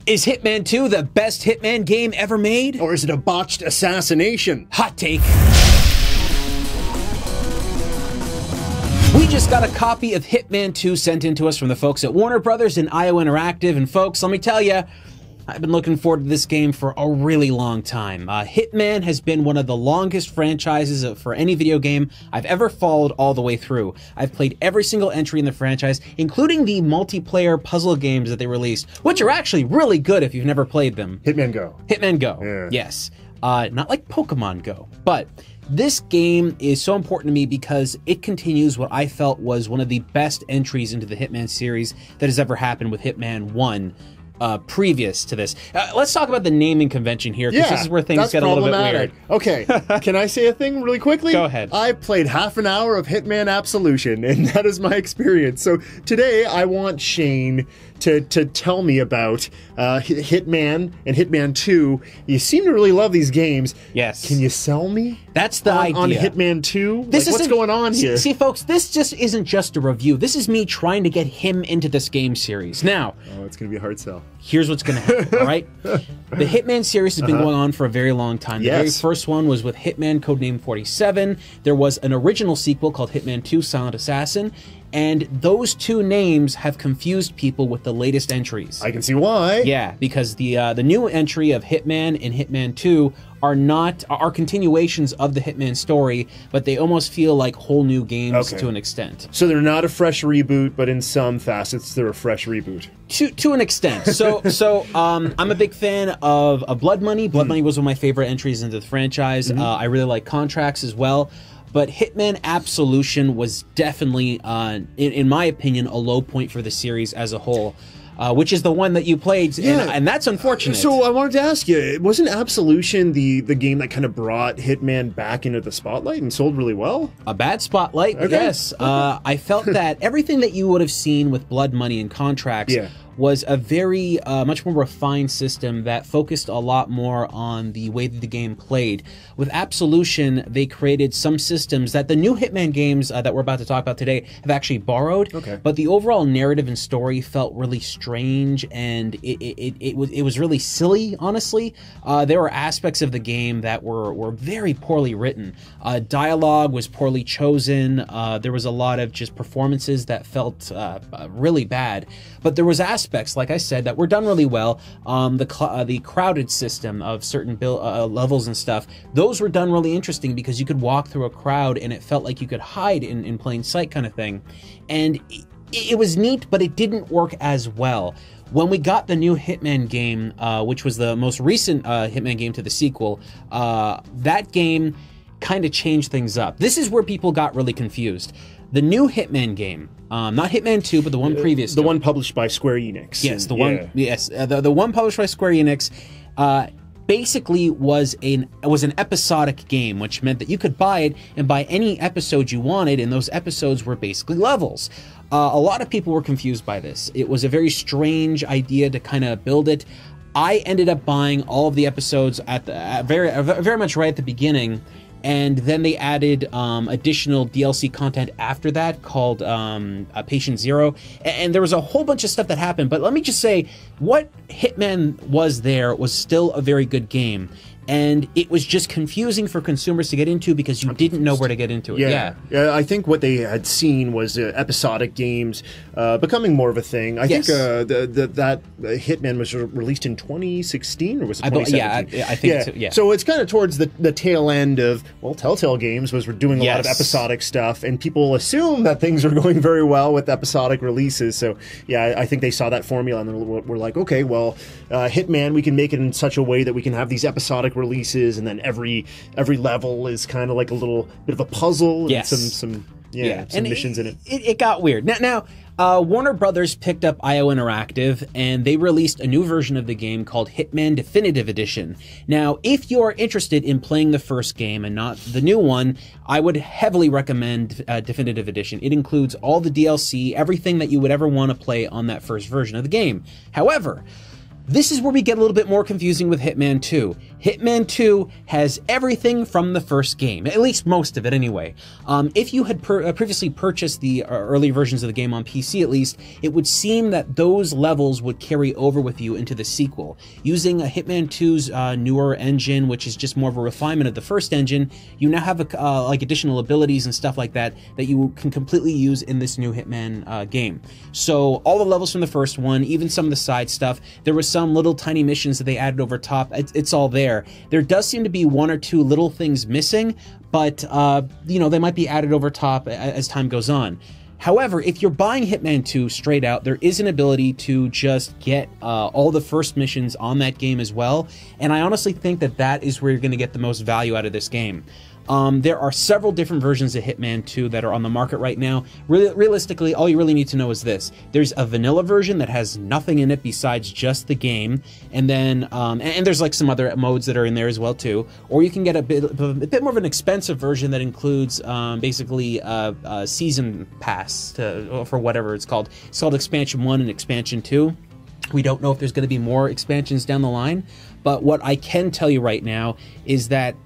Is Hitman 2 the best Hitman game ever made? Or is it a botched assassination? Hot take. We just got a copy of Hitman 2 sent in to us from the folks at Warner Brothers and IO Interactive, and folks, let me tell you, I've been looking forward to this game for a really long time. Hitman has been one of the longest franchises for any video game I've ever followed all the way through. I've played every single entry in the franchise, including the multiplayer puzzle games that they released, which are actually really good if you've never played them. Hitman Go. Hitman Go, Yeah. yes. Not like Pokemon Go, but this game is so important to me because it continues what I felt was one of the best entries into the Hitman series that has ever happened with Hitman 1. Previous to this. Let's talk about the naming convention here, because this is where things get a little bit weird. Okay, can I say a thing really quickly? Go ahead. I played half an hour of Hitman Absolution, and that is my experience. So today I want Shane to tell me about Hitman and Hitman 2. You seem to really love these games. Yes. Can you sell me? That's the idea. On Hitman 2? This what's going on here? See, folks, this just isn't just a review. This is me trying to get him into this game series. Now, oh, it's going to be a hard sell. Here's what's going to happen, all right? The Hitman series has been going on for a very long time. The very first one was with Hitman Codename 47. There was an original sequel called Hitman 2 Silent Assassin, and those two names have confused people with the latest entries. I can see why. Yeah, because the new entry of Hitman and Hitman 2 are continuations of the Hitman story, but they almost feel like whole new games to an extent. So they're not a fresh reboot, but in some facets they're a fresh reboot. To an extent. So I'm a big fan of Blood Money. Blood Money was one of my favorite entries into the franchise. I really like Contracts as well. But Hitman Absolution was definitely, in my opinion, a low point for the series as a whole. Which is the one that you played, and that's unfortunate. So I wanted to ask you, wasn't Absolution the game that kind of brought Hitman back into the spotlight and sold really well? A bad spotlight, yes. I felt that everything that you would have seen with Blood Money and Contracts was a very much more refined system that focused a lot more on the way that the game played. With Absolution, they created some systems that the new Hitman games that we're about to talk about today have actually borrowed, but the overall narrative and story felt really strange, and it was really silly, honestly. There were aspects of the game that were very poorly written. Dialogue was poorly chosen. There was a lot of just performances that felt really bad, but there was aspects, like I said, that were done really well. The crowded system of certain levels and stuff, those were done really interesting because you could walk through a crowd and it felt like you could hide in plain sight kind of thing. And it was neat, but it didn't work as well. When we got the new Hitman game, which was the most recent Hitman game to the sequel, that game kind of changed things up. This is where people got really confused. The new Hitman game, not Hitman 2, but the one previous. The one published by Square Enix. Yes, the one. Yes, the one published by Square Enix. Basically was an episodic game, which meant that you could buy it and buy any episode you wanted, and those episodes were basically levels. A lot of people were confused by this. It was a very strange idea to kind of build it. I ended up buying all of the episodes at very much right at the beginning. And then they added additional DLC content after that called Patient Zero. And there was a whole bunch of stuff that happened. But let me just say, what Hitman was there was still a very good game. And it was just confusing for consumers to get into because you didn't know where to get into it. Yeah, I think what they had seen was episodic games becoming more of a thing. I think that Hitman was released in 2016, or was it 2017? I think so, yeah. So it's kind of towards the tail end of, well, Telltale Games was doing a lot of episodic stuff, and people assume that things are going very well with episodic releases. So yeah, I think they saw that formula and were like, okay, well, Hitman, we can make it in such a way that we can have these episodic releases, and then every level is kind of like a little bit of a puzzle and some missions in it. It got weird. Now Warner Brothers picked up IO Interactive, and they released a new version of the game called Hitman Definitive Edition. Now, if you're interested in playing the first game and not the new one, I would heavily recommend Definitive Edition. It includes all the DLC, everything that you would ever want to play on that first version of the game. However, this is where we get a little bit more confusing with Hitman 2. Hitman 2 has everything from the first game, at least most of it anyway. If you had previously purchased the early versions of the game on PC at least, it would seem that those levels would carry over with you into the sequel. Using Hitman 2's newer engine, which is just more of a refinement of the first engine, you now have like additional abilities and stuff like that that you can completely use in this new Hitman game. So all the levels from the first one, even some of the side stuff, there was some little tiny missions that they added over top. It's all there. There does seem to be one or two little things missing, but you know, they might be added over top as time goes on. However, if you're buying Hitman 2 straight out, there is an ability to just get all the first missions on that game as well, and I honestly think that that is where you're going to get the most value out of this game. There are several different versions of Hitman 2 that are on the market right now. Realistically, all you really need to know is this. There's a vanilla version that has nothing in it besides just the game, and then and there's like some other modes that are in there as well too. Or you can get a bit more of an expensive version that includes basically a season pass for whatever it's called. It's called Expansion 1 and Expansion 2. We don't know if there's going to be more expansions down the line, but what I can tell you right now is that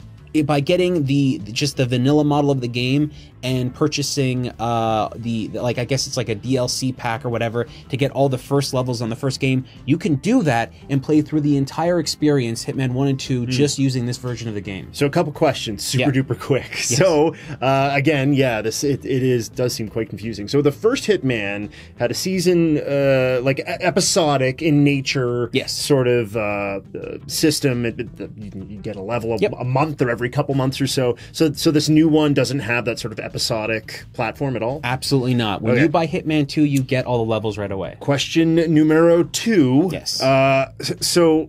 by getting just the vanilla model of the game and purchasing like I guess it's like a DLC pack or whatever to get all the first levels on the first game, you can do that and play through the entire experience, Hitman 1 and 2, just using this version of the game. So a couple questions, super duper quick. Yes. So again, yeah, it does seem quite confusing. So the first Hitman had a season like episodic in nature, sort of system. You get a level a month or every couple months or so. So this new one doesn't have that sort of episodic platform at all? Absolutely not. When you buy Hitman 2, you get all the levels right away. Question numero 2. Yes. So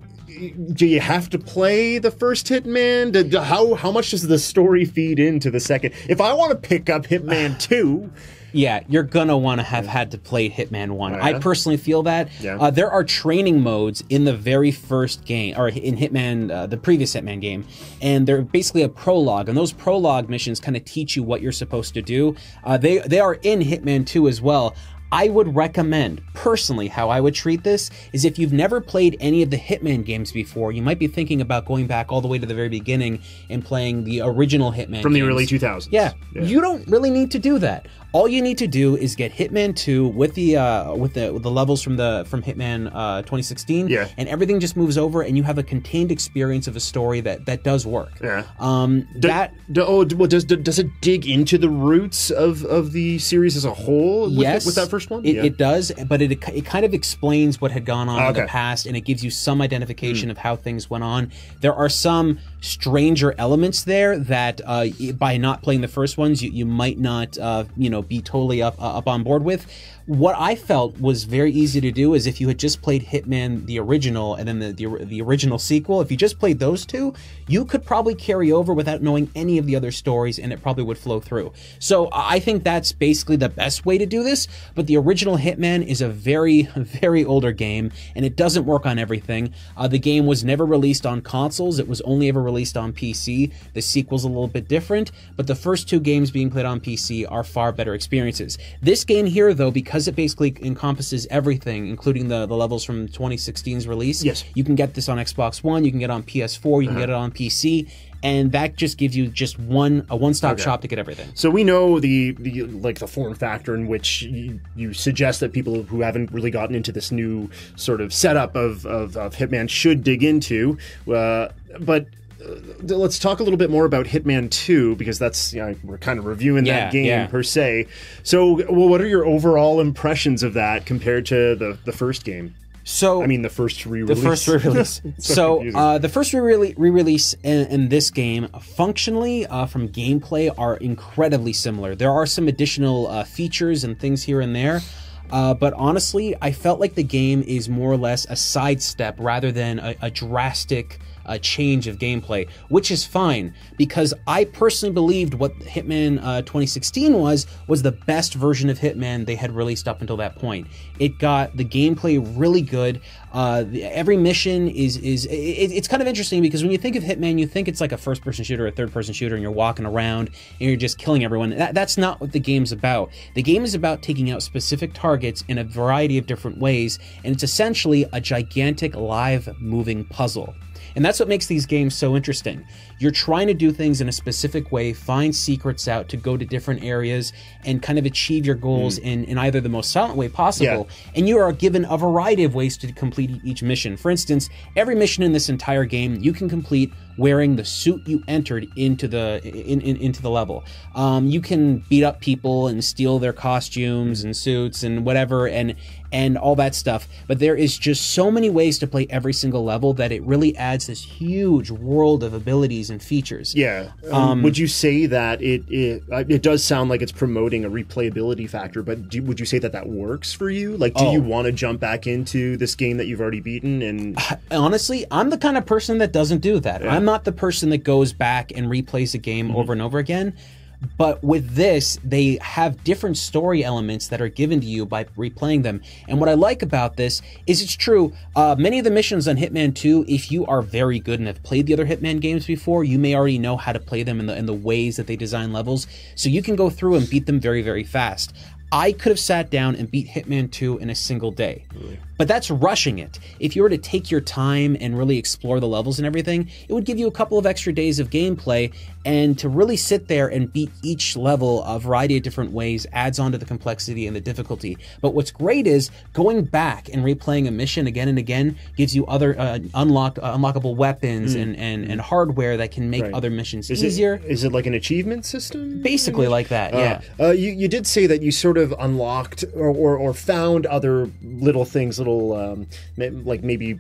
do you have to play the first Hitman? How much does the story feed into the second? If I want to pick up Hitman 2... Yeah, you're gonna want to have had to play Hitman 1. I personally feel that. Yeah. There are training modes in the very first game, or in Hitman, the previous Hitman game, and they're basically a prologue, and those prologue missions kind of teach you what you're supposed to do. They are in Hitman 2 as well. I would recommend, personally, how I would treat this is if you've never played any of the Hitman games before, you might be thinking about going back all the way to the very beginning and playing the original Hitman from games. The early 2000s. Yeah, you don't really need to do that. All you need to do is get Hitman 2 with the levels from Hitman 2016, and everything just moves over, and you have a contained experience of a story that does work. Yeah. Does it dig into the roots of the series as a whole? With that first one, it does, but it kind of explains what had gone on in the past, and it gives you some identification of how things went on. There are some stranger elements there that by not playing the first ones, you might not be totally up on board with. What I felt was very easy to do is if you had just played Hitman the original and then the original sequel, if you just played those two, you could probably carry over without knowing any of the other stories, and it probably would flow through. So I think that's basically the best way to do this, but the original Hitman is a very, very older game, and it doesn't work on everything. The game was never released on consoles. It was only ever released on PC. The sequel's a little bit different, but the first two games being played on PC are far better experiences. This game here, though, because it basically encompasses everything, including the levels from 2016's release. Yes. You can get this on Xbox One, you can get it on PS4, you can get it on PC, and that just gives you just a one-stop shop to get everything. So we know the form factor in which you suggest that people who haven't really gotten into this new sort of setup of Hitman should dig into, but let's talk a little bit more about Hitman 2, because that's we're kind of reviewing that game per se. So, what are your overall impressions of that compared to the first game? So, I mean, the first re-release. The first re-release. The first re-release in this game, functionally, from gameplay, are incredibly similar. There are some additional features and things here and there. But honestly, I felt like the game is more or less a sidestep rather than a drastic change of gameplay, which is fine, because I personally believed what Hitman 2016 was the best version of Hitman they had released up until that point. It got the gameplay really good. Every mission it's kind of interesting, because when you think of Hitman, you think it's like a first-person shooter, a third-person shooter, and you're walking around and you're just killing everyone. That's not what the game's about. The game is about taking out specific targets in a variety of different ways, and it's essentially a gigantic live moving puzzle. And that's what makes these games so interesting. You're trying to do things in a specific way, find secrets out to go to different areas and kind of achieve your goals in either the most silent way possible. And you are given a variety of ways to complete each mission. For instance, every mission in this entire game you can complete wearing the suit you entered into the into the level. You can beat up people and steal their costumes and suits and whatever and all that stuff, but there is just so many ways to play every single level that it really adds this huge world of abilities and features. Would you say that it does sound like it's promoting a replayability factor, but would you say that that works for you? Like, do you want to jump back into this game that you've already beaten? And honestly, I'm the kind of person that doesn't do that. I'm not the person that goes back and replays a game over and over again. But with this, they have different story elements that are given to you by replaying them. And what I like about this is it's true. Many of the missions on Hitman 2, if you are very good and have played the other Hitman games before, you may already know how to play them in the ways that they design levels. So you can go through and beat them very, very fast. I could have sat down and beat Hitman 2 in a single day. Really? But that's rushing it. If you were to take your time and really explore the levels and everything, it would give you a couple of extra days of gameplay, and to really sit there and beat each level a variety of different ways adds on to the complexity and the difficulty. But what's great is going back and replaying a mission again and again gives you other unlockable weapons and hardware that can make other missions easier. Is it like an achievement system? Basically like that, yeah. You did say that you sort of unlocked or found other little things, like maybe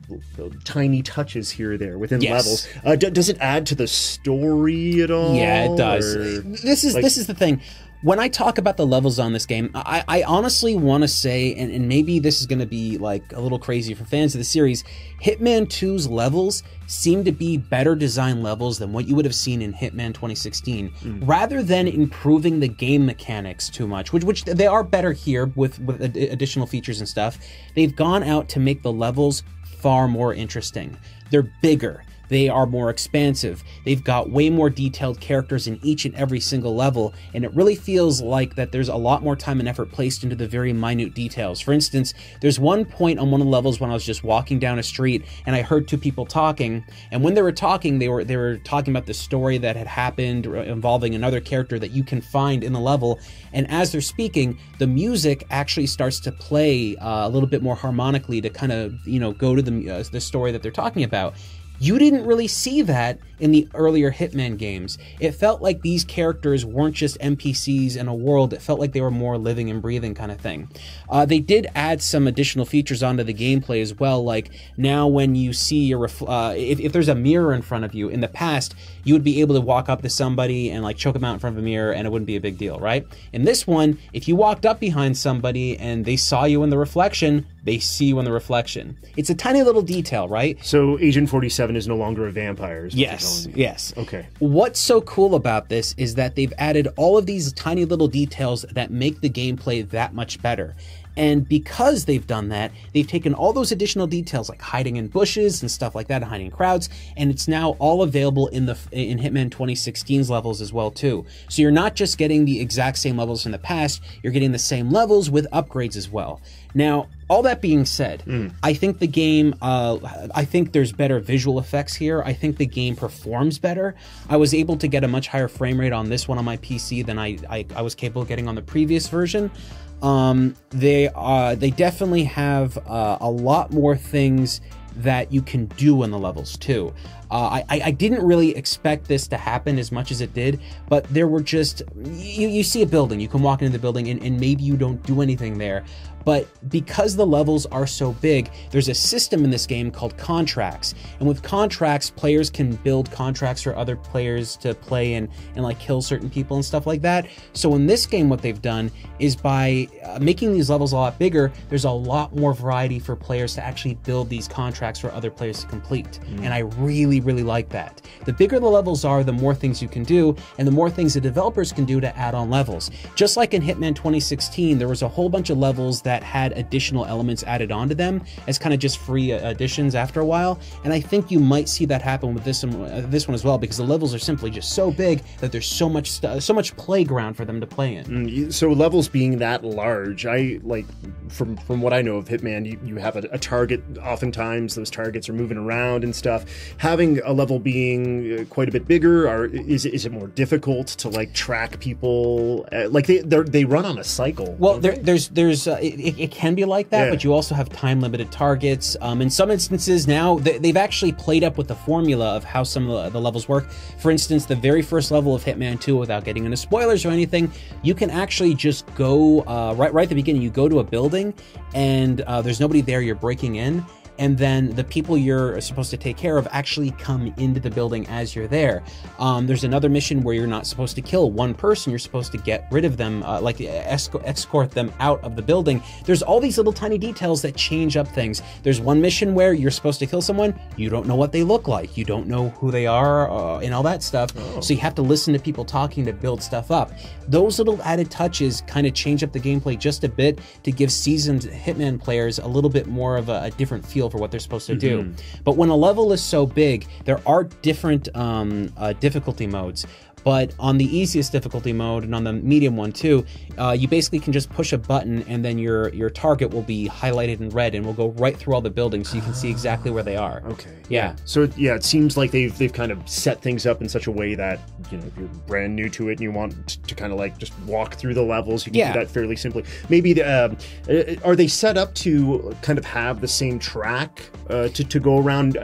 tiny touches here or there within levels. Does it add to the story at all? Yeah, it does. This is the thing. When I talk about the levels on this game, I honestly want to say, and maybe this is going to be like a little crazy for fans of the series, Hitman 2's levels seem to be better designed levels than what you would have seen in Hitman 2016. Rather than improving the game mechanics too much, which they are better here with additional features and stuff, they've gone out to make the levels far more interesting. They're bigger. They are more expansive. They've got way more detailed characters in each and every single level, and it really feels like that there's a lot more time and effort placed into the very minute details. For instance, there's one point on one of the levels when I was just walking down a street and I heard two people talking, and when they were talking, they were talking about the story that had happened involving another character that you can find in the level, and as they're speaking, the music actually starts to play a little bit more harmonically to kind of, go to the story that they're talking about. You didn't really see that in the earlier Hitman games. It felt like these characters weren't just NPCs in a world. It felt like they were more living and breathing kind of thing. They did add some additional features onto the gameplay as well, like now when you see your if there's a mirror in front of you, in the past you would be able to walk up to somebody and like choke them out in front of a mirror and it wouldn't be a big deal, right? In this one, if you walked up behind somebody and they saw you in the reflection, they see you in the reflection. It's a tiny little detail, right? So Agent 47 is no longer a vampire. Yes. Okay. What's so cool about this is that they've added all of these tiny little details that make the gameplay that much better. And because they've done that, they've taken all those additional details like hiding in bushes and stuff like that, and hiding in crowds, and it's now all available in Hitman 2016's levels as well too. So you're not just getting the exact same levels from the past, you're getting the same levels with upgrades as well. Now, all that being said, I think the game, I think there's better visual effects here. I think the game performs better. I was able to get a much higher frame rate on this one on my PC than I was capable of getting on the previous version. They definitely have a lot more things that you can do in the levels too. I didn't really expect this to happen as much as it did, but there were just, you see a building, you can walk into the building and maybe you don't do anything there. But because the levels are so big, there's a system in this game called contracts. And with contracts, players can build contracts for other players to play and like kill certain people and stuff like that. So in this game, what they've done is by making these levels a lot bigger, there's a lot more variety for players to actually build these contracts for other players to complete. And I really, really like that. The bigger the levels are, the more things you can do, and the more things the developers can do to add on levels. Just like in Hitman 2016, there was a whole bunch of levels that that had additional elements added onto them as kind of just free additions after a while. And I think you might see that happen with this one as well, because the levels are simply just so big that there's so much playground for them to play in. So levels being that large, I like from what I know of Hitman, you have a target. Oftentimes those targets are moving around and stuff. Having a level being quite a bit bigger, or is it more difficult to like track people? Like they run on a cycle. Well, it can be like that, but you also have time limited targets. In some instances now they've actually played up with the formula of how some of the levels work. For instance, the very first level of Hitman 2, without getting into spoilers or anything, you can actually just go right at the beginning. You go to a building and there's nobody there. You're breaking in. And then the people you're supposed to take care of actually come into the building as you're there. There's another mission where you're not supposed to kill one person. You're supposed to get rid of them, like escort them out of the building. There's all these little tiny details that change up things. There's one mission where you're supposed to kill someone. You don't know what they look like. You don't know who they are and all that stuff. So you have to listen to people talking to build stuff up. Those little added touches kind of change up the gameplay just a bit to give seasoned Hitman players a little bit more of a different feel for what they're supposed to do. But when a level is so big, there are different difficulty modes. But on the easiest difficulty mode and on the medium one too, you basically can just push a button and then your target will be highlighted in red and will go right through all the buildings so you can see exactly where they are. Okay. Yeah. So yeah, it seems like they've kind of set things up in such a way that, you know, if you're brand new to it and you want to kind of like just walk through the levels, you can do that fairly simply. Maybe are they set up to kind of have the same track to go around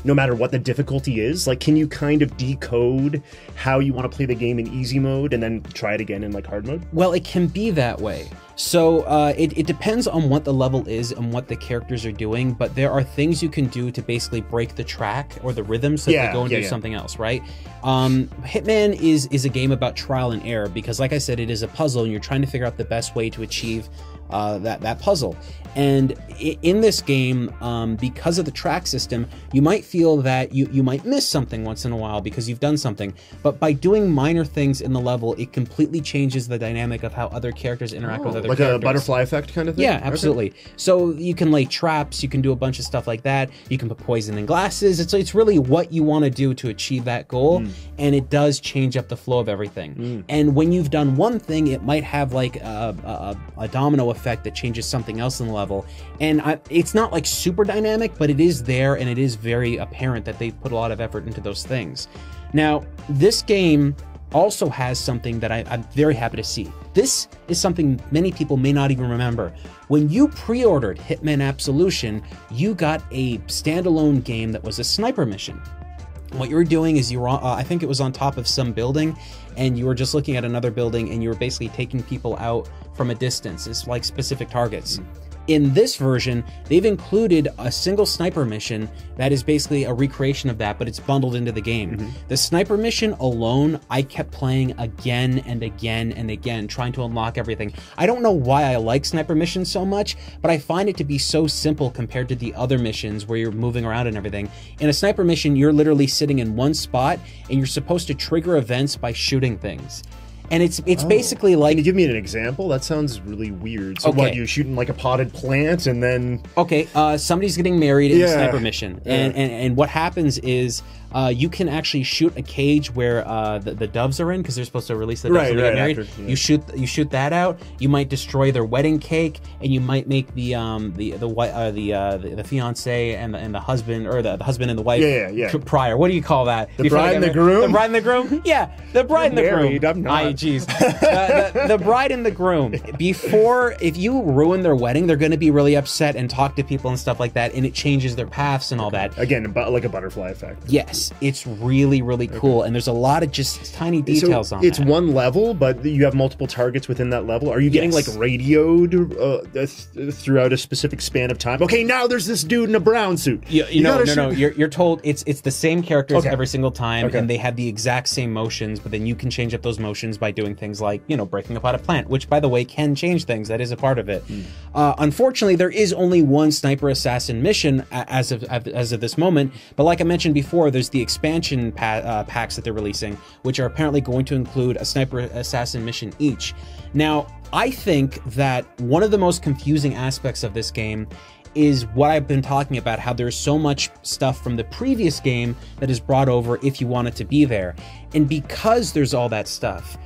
no matter what the difficulty is? Like, can you kind of decode how you want to play the game in easy mode and then try it again in like hard mode? Well, it can be that way. So it depends on what the level is and what the characters are doing, but there are things you can do to basically break the track or the rhythm so that they go and do something else, right? Hitman is a game about trial and error because, like I said, it is a puzzle and you're trying to figure out the best way to achieve that puzzle. And in this game, because of the track system, you might feel that you might miss something once in a while because you've done something. But by doing minor things in the level, it completely changes the dynamic of how other characters interact with other characters. Like a butterfly effect kind of thing? Yeah, absolutely. Okay. So you can lay traps, you can do a bunch of stuff like that. You can put poison in glasses. It's really what you want to do to achieve that goal. And it does change up the flow of everything. And when you've done one thing, it might have like a domino effect that changes something else in the level. And it's not like super dynamic, but it is there and it is very apparent that they've put a lot of effort into those things. Now, this game also has something that I'm very happy to see. This is something many people may not even remember. When you pre-ordered Hitman Absolution, you got a standalone game that was a sniper mission. What you were doing is you were, I think it was on top of some building, and you were just looking at another building, and you were basically taking people out from a distance. It's like specific targets. In this version, they've included a single sniper mission that is basically a recreation of that, but it's bundled into the game. The sniper mission alone, I kept playing again and again and again, trying to unlock everything. I don't know why I like sniper missions so much, but I find it to be so simple compared to the other missions where you're moving around and everything. In a sniper mission, you're literally sitting in one spot and you're supposed to trigger events by shooting things. And it's basically like... Can you give me an example? That sounds really weird. So what, you're shooting like a potted plant and then... Okay, somebody's getting married in a sniper mission. And what happens is you can actually shoot a cage where the doves are in because they're supposed to release the doves when they get married. After, You shoot that out. You might destroy their wedding cake, and you might make the fiance and the husband, or the husband and the wife prior. What do you call that? The bride and the groom? The bride and the groom? Yeah, the bride and the groom. Married, I'm not. Jeez. The bride and the groom. Before, if you ruin their wedding, they're going to be really upset and talk to people and stuff like that, and it changes their paths and all that. Again, like a butterfly effect. Yes, it's really, really cool, and there's a lot of just tiny details on it. It's one level, but you have multiple targets within that level. Are you getting like radioed throughout a specific span of time? Okay, now there's this dude in a brown suit. No. You're told it's the same characters every single time, and they have the exact same motions, but then you can change up those motions by doing things like, breaking apart a plant, which, by the way, can change things. That is a part of it. Unfortunately, there is only one sniper assassin mission as of this moment, but like I mentioned before, there's there's the expansion packs that they're releasing, which are apparently going to include a sniper assassin mission each. Now, I think that one of the most confusing aspects of this game is what I've been talking about, how there's so much stuff from the previous game that is brought over if you want it to be there. And because there's all that stuff,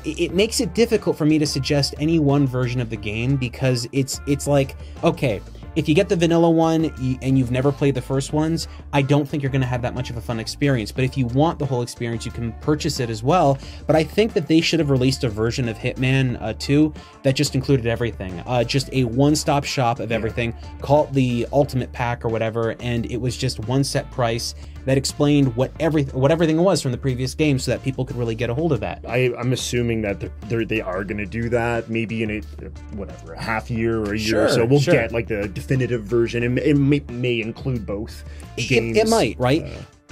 it makes it difficult for me to suggest any one version of the game, because it's like, okay, if you get the vanilla one and you've never played the first ones, I don't think you're going to have that much of a fun experience. But if you want the whole experience, you can purchase it as well. But I think that they should have released a version of Hitman 2 that just included everything. Just a one-stop shop of everything. Call it the Ultimate Pack or whatever, and it was just one set price that explained what everything was from the previous game, so that people could really get a hold of that. I'm assuming that they are going to do that, maybe in a half year or a year or so. We'll get like the definitive version, and it may include both games. It might, right?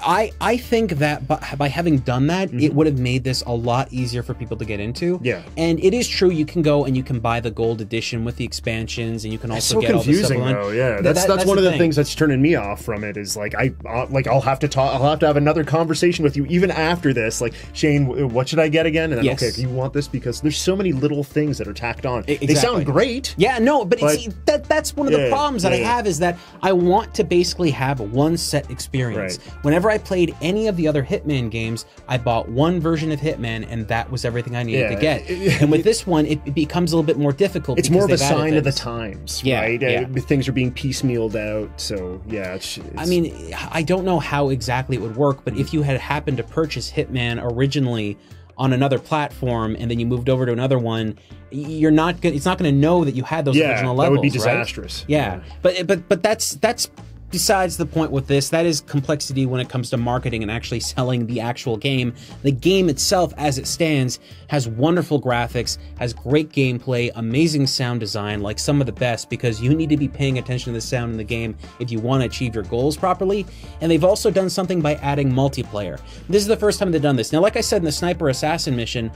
I think that by having done that, it would have made this a lot easier for people to get into. Yeah. And it is true, you can go and you can buy the gold edition with the expansions, and you can also get all the confusing though. Yeah, that's one of the things that's turning me off from it. Is like I'll have to have another conversation with you even after this. Like, Shane, what should I get again? And then, okay, you want this because there's so many little things that are tacked on. Exactly. They sound great. Yeah, no, but that's one of the problems that I have, is that I want to basically have one set experience. Whenever I played any of the other Hitman games, I bought one version of Hitman, and that was everything I needed to get. And with this one, it becomes a little bit more difficult. It's more of a sign of the times, right? Yeah. Things are being piecemealed out, so yeah. I mean, I don't know how exactly it would work, but if you had happened to purchase Hitman originally on another platform and then you moved over to another one, it's not going to know that you had those original levels. That would be disastrous. Right? Yeah. But that's besides the point with this. That is complexity when it comes to marketing and actually selling the actual game. The game itself, as it stands, has wonderful graphics, has great gameplay, amazing sound design, like some of the best, because you need to be paying attention to the sound in the game if you want to achieve your goals properly. And they've also done something by adding multiplayer. This is the first time they've done this. Now, like I said in the Sniper Assassin mission,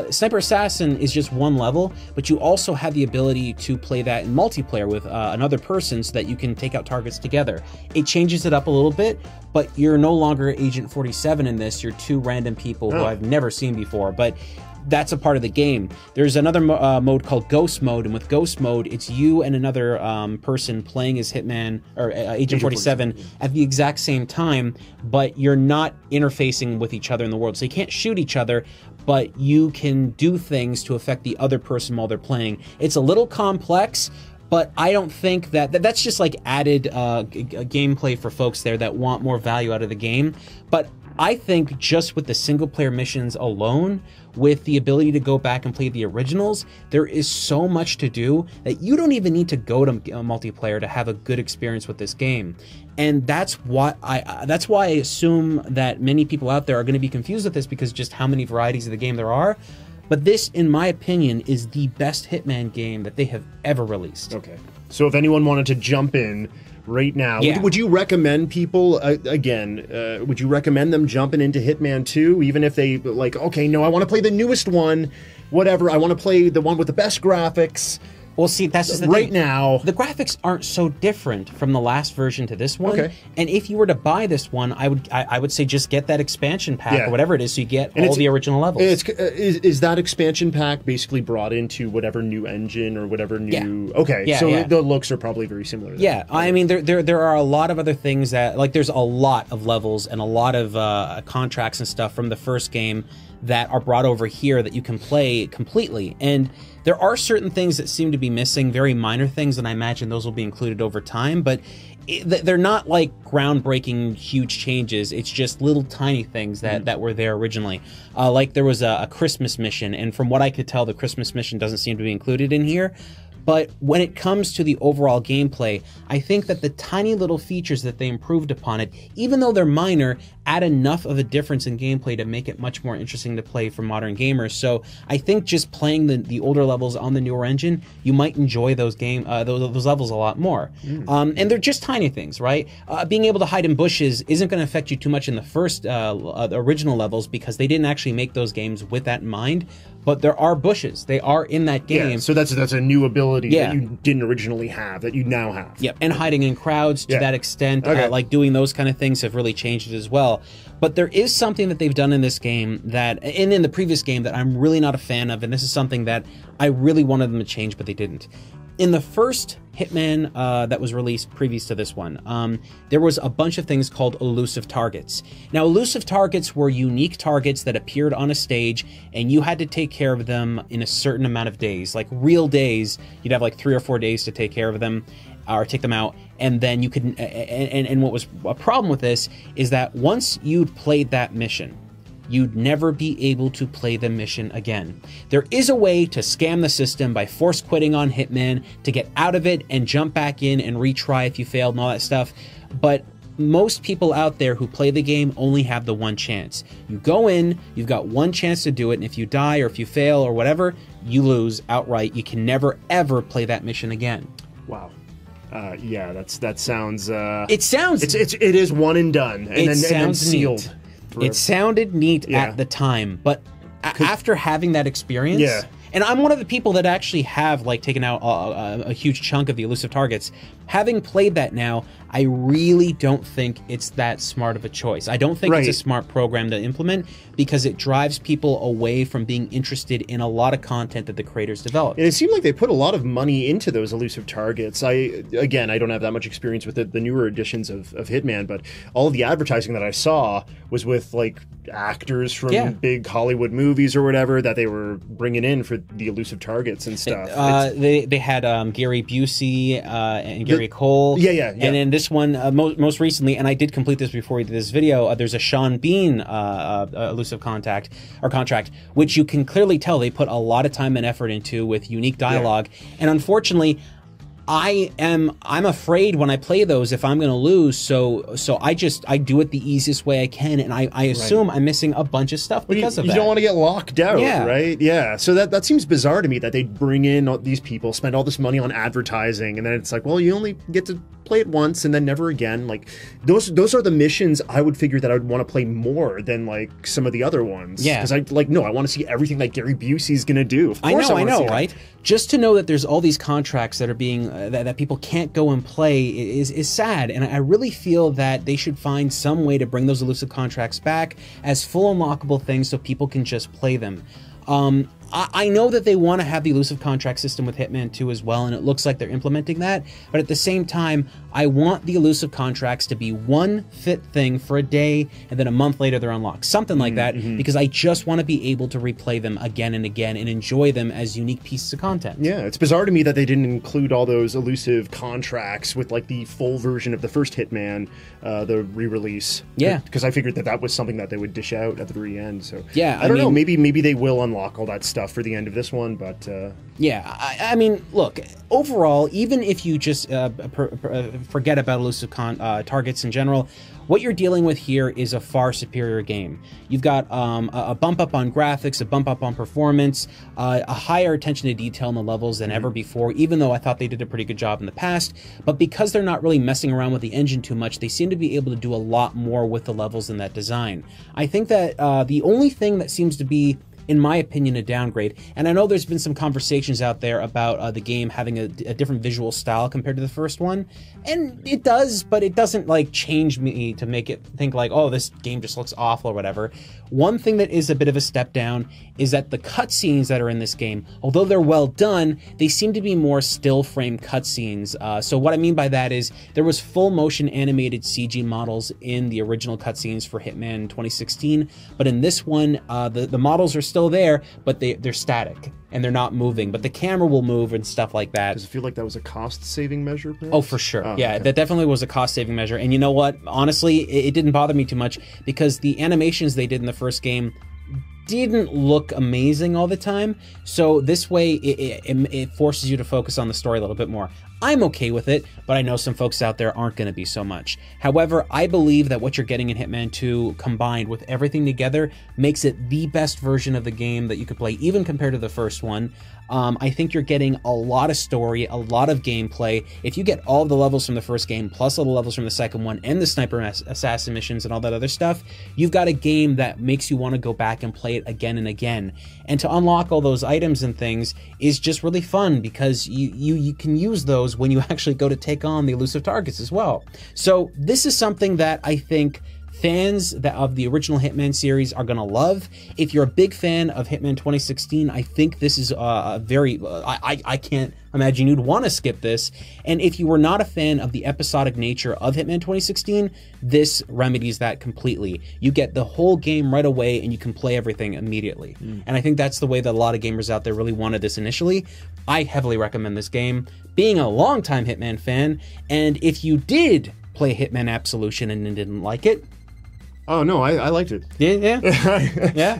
Sniper Assassin is just one level, but you also have the ability to play that in multiplayer with another person so that you can take out targets together. It changes it up a little bit, but you're no longer Agent 47 in this. You're two random people who I've never seen before, but that's a part of the game. There's another mode called Ghost Mode, and with Ghost Mode, it's you and another person playing as Hitman or Agent 47 at the exact same time, but you're not interfacing with each other in the world. So you can't shoot each other, but you can do things to affect the other person while they're playing. It's a little complex, but I don't think that's just like added gameplay for folks there that want more value out of the game. But I think just with the single player missions alone, with the ability to go back and play the originals, there is so much to do that you don't even need to go to multiplayer to have a good experience with this game. And that's why I assume that many people out there are going to be confused with this, because just how many varieties of the game there are. But this, in my opinion, is the best Hitman game that they have ever released. Okay. So if anyone wanted to jump in right now, would you recommend people, would you recommend them jumping into Hitman 2, even if they, like, okay, no, I want to play the newest one, whatever, I want to play the one with the best graphics? Well, see, that's just the right thing. Now. The graphics aren't so different from the last version to this one. Okay. And if you were to buy this one, I would say just get that expansion pack or whatever it is, so you get all the original levels. Is that expansion pack basically brought into whatever new engine or whatever new? Yeah. Okay. Yeah, so the looks are probably very similar. Yeah. I mean, there are a lot of other things that, like, there's a lot of levels and a lot of contracts and stuff from the first game that are brought over here that you can play completely. And there are certain things that seem to be missing, very minor things, and I imagine those will be included over time, but they're not like groundbreaking huge changes. It's just little tiny things that were there originally. Like there was a Christmas mission, and from what I could tell, the Christmas mission doesn't seem to be included in here. But when it comes to the overall gameplay, I think that the tiny little features that they improved upon it, even though they're minor, add enough of a difference in gameplay to make it much more interesting to play for modern gamers. So I think just playing the older levels on the newer engine, you might enjoy those levels a lot more. And they're just tiny things, right? Being able to hide in bushes isn't going to affect you too much in the first original levels, because they didn't actually make those games with that in mind. But there are bushes. They are in that game. Yeah, so that's a new ability ability that you didn't originally have, that you now have. Yep, and hiding in crowds to that extent, like doing those kind of things have really changed it as well. But there is something that they've done in this game that, and in the previous game, that I'm really not a fan of, and this is something that I really wanted them to change, but they didn't. In the first Hitman that was released previous to this one, there was a bunch of things called Elusive Targets. Now, Elusive Targets were unique targets that appeared on a stage, and you had to take care of them in a certain amount of days. Like real days, you'd have like 3 or 4 days to take care of them, or take them out, and then you could, and what was a problem with this is that once you'd played that mission, you'd never be able to play the mission again. There is a way to scam the system by force quitting on Hitman to get out of it and jump back in and retry if you failed and all that stuff, but most people out there who play the game only have the one chance. You go in, you've got one chance to do it, and if you die or if you fail or whatever, you lose outright. You can never ever play that mission again. Wow. Yeah, that sounds. It sounds. It is one and done, and then sealed. It sounded neat at the time, but after having that experience, and I'm one of the people that actually have like taken out a huge chunk of the Elusive Targets. Having played that now, I really don't think it's that smart of a choice. I don't think it's a smart program to implement because it drives people away from being interested in a lot of content that the creators develop. And it seemed like they put a lot of money into those Elusive Targets. I don't have that much experience with the newer editions of Hitman, but all of the advertising that I saw was with like actors from big Hollywood movies or whatever that they were bringing in for the Elusive Targets and stuff. They had Gary Busey and Gary Cole. Yeah. And then this one, most recently, and I did complete this before we did this video, there's a Sean Bean Elusive contract, which you can clearly tell they put a lot of time and effort into with unique dialogue. And unfortunately, I'm afraid when I play those if I'm going to lose, so I do it the easiest way I can, and I assume I'm missing a bunch of stuff because of that. You don't want to get locked out, right? Yeah. So that seems bizarre to me that they bring in these people, spend all this money on advertising, and then it's like, well, you only get to play it once and then never again. Like those are the missions I would figure that I would want to play more than like some of the other ones. Yeah. Because I want to see everything that Gary Busey's going to do. Of course I know, right? Just to know that there's all these contracts that are being that people can't go and play is sad, and I really feel that they should find some way to bring those elusive contracts back as full unlockable things so people can just play them. I know that they want to have the elusive contract system with Hitman 2 as well, and it looks like they're implementing that, but at the same time, I want the elusive contracts to be one fit thing for a day, and then a month later they're unlocked. Something like that, because I just want to be able to replay them again and again and enjoy them as unique pieces of content. Yeah, it's bizarre to me that they didn't include all those elusive contracts with like the full version of the first Hitman, the re-release. Yeah. Because I figured that was something that they would dish out at the very end, so... Yeah, I don't know, maybe they will unlock all that stuff for the end of this one, but yeah, I mean, look, overall, even if you just forget about elusive targets in general, what you're dealing with here is a far superior game. You've got a bump up on graphics, a bump up on performance, a higher attention to detail in the levels than ever before, even though I thought they did a pretty good job in the past. But because they're not really messing around with the engine too much, they seem to be able to do a lot more with the levels in that design. I think that the only thing that seems to be, in my opinion, a downgrade, and I know there's been some conversations out there about the game having a different visual style compared to the first one, and it does, but it doesn't like change me to make it think like, oh, this game just looks awful or whatever. One thing that is a bit of a step down is that the cutscenes that are in this game, although they're well done, they seem to be more still frame cutscenes. So what I mean by that is there was full motion animated CG models in the original cutscenes for Hitman 2016, but in this one, the models are still there, but they're static and they're not moving, but the camera will move and stuff like that. Does it feel like that was a cost-saving measure, perhaps? Oh, for sure. Yeah, okay. That definitely was a cost-saving measure. And you know what? Honestly, it didn't bother me too much because the animations they did in the first game didn't look amazing all the time. So this way, it forces you to focus on the story a little bit more. I'm okay with it, but I know some folks out there aren't going to be so much. However, I believe that what you're getting in Hitman 2 combined with everything together makes it the best version of the game that you could play, even compared to the first one. I think you're getting a lot of story, a lot of gameplay. If you get all the levels from the first game, plus all the levels from the second one, and the sniper assassin missions and all that other stuff, you've got a game that makes you want to go back and play it again and again. And to unlock all those items and things is just really fun, because you can use those when you actually go to take on the elusive targets as well. So this is something that I think fans of the original Hitman series are going to love. If you're a big fan of Hitman 2016, I think this is a very... I can't imagine you'd want to skip this. And if you were not a fan of the episodic nature of Hitman 2016, this remedies that completely. You get the whole game right away, and you can play everything immediately. And I think that's the way that a lot of gamers out there really wanted this initially. I heavily recommend this game. Being a longtime Hitman fan, and if you did play Hitman Absolution and didn't like it, oh no, I liked it. Yeah.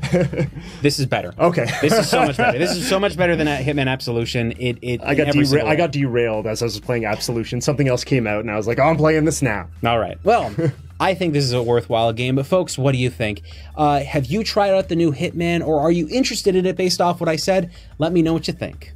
This is better. Okay. This is so much better. This is so much better than Hitman Absolution. I got derailed as I was playing Absolution. Something else came out, and I was like, oh, I'm playing this now. All right. Well, I think this is a worthwhile game. But folks, what do you think? Have you tried out the new Hitman, or are you interested in it based off what I said? Let me know what you think.